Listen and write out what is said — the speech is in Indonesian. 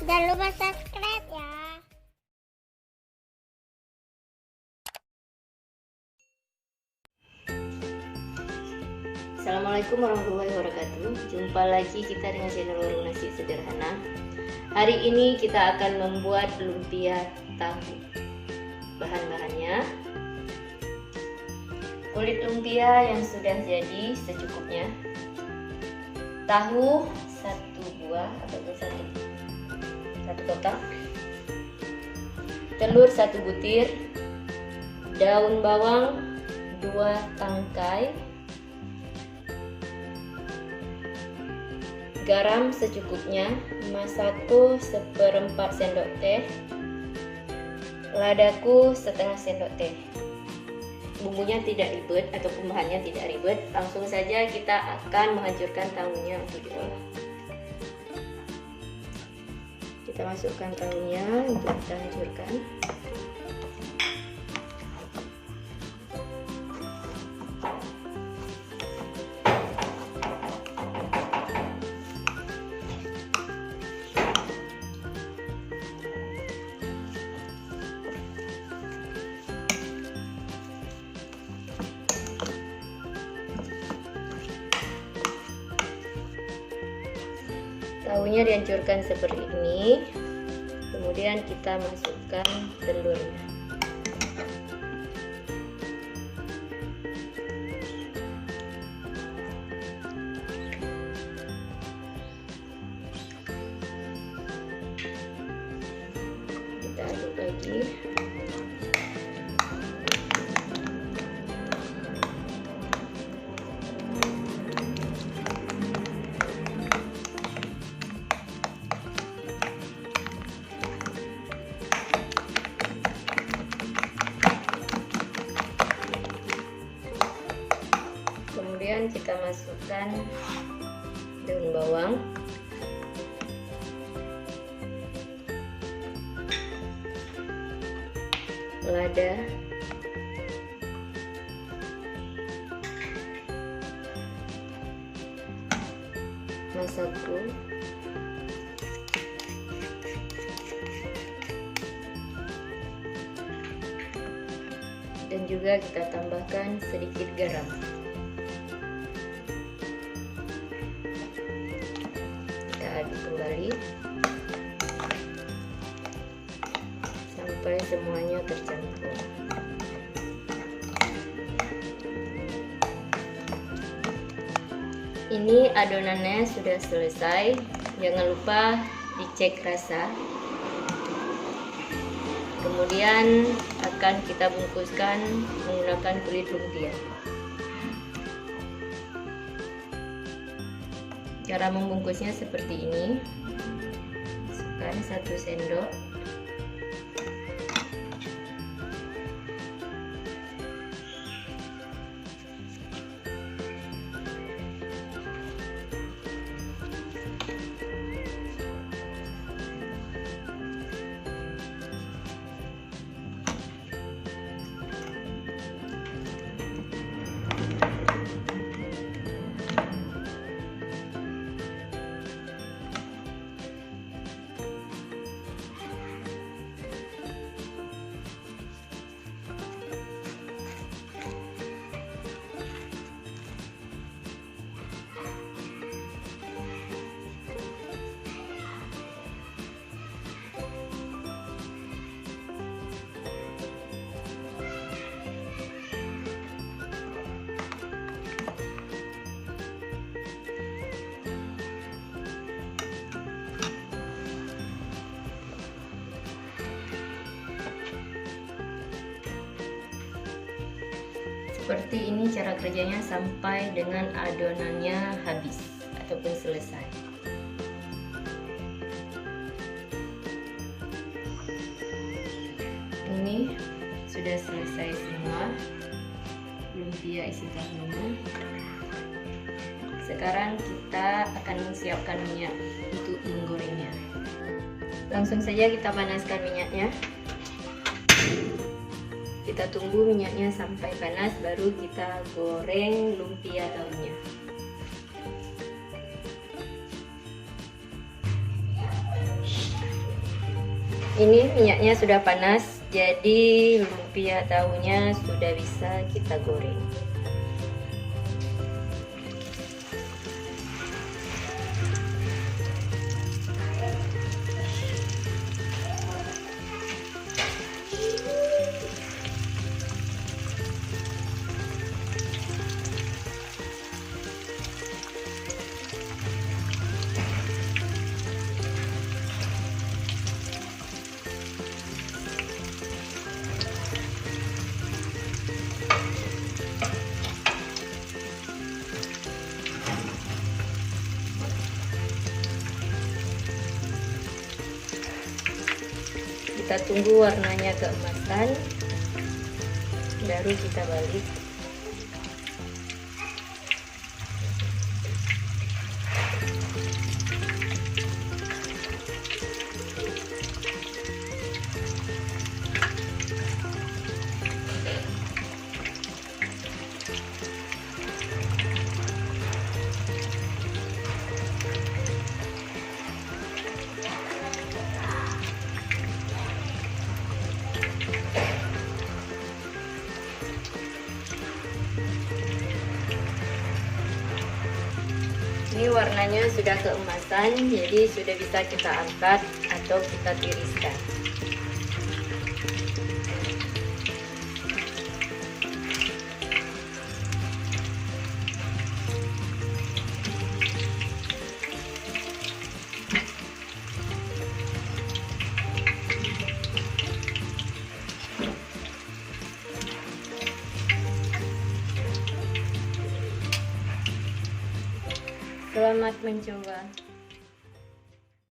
Jangan lupa subscribe ya. Assalamualaikum warahmatullahi wabarakatuh. Jumpa lagi kita dengan channel Warung Nasi Sederhana. Hari ini kita akan membuat lumpia tahu. Bahan-bahannya: kulit lumpia yang sudah jadi secukupnya, tahu 1 buah ataupun satu kotak, telur 1 butir, daun bawang 2 tangkai, garam secukupnya, emas 1/4 sendok teh, ladaku setengah sendok teh. Bumbunya tidak ribet ataupun bahannya tidak ribet, langsung saja kita akan menghancurkan tahunya untuk diolah. Kita masukkan tahunya untuk kita hancurkan. Tahunya dihancurkan seperti ini, kemudian kita masukkan telurnya. Kita aduk lagi. Kemudian kita masukkan daun bawang, lada, masako, dan juga kita tambahkan sedikit garam. Aduk kembali sampai semuanya tercampur. Ini adonannya sudah selesai. Jangan lupa dicek rasa. Kemudian akan kita bungkuskan menggunakan kulit lumpia. Cara membungkusnya seperti ini. Masukkan 1 sendok. Seperti ini cara kerjanya sampai dengan adonannya habis ataupun selesai. Ini sudah selesai semua lumpia isi tahunya. Sekarang kita akan menyiapkan minyak untuk menggorengnya. Langsung saja kita panaskan minyaknya. Kita tunggu minyaknya sampai panas, baru kita goreng lumpia tahunya. Ini minyaknya sudah panas, jadi lumpia tahunya sudah bisa kita goreng. Kita tunggu warnanya keemasan, baru kita balik. Ini warnanya sudah keemasan, jadi sudah bisa kita angkat atau kita tiriskan. Selamat mencoba.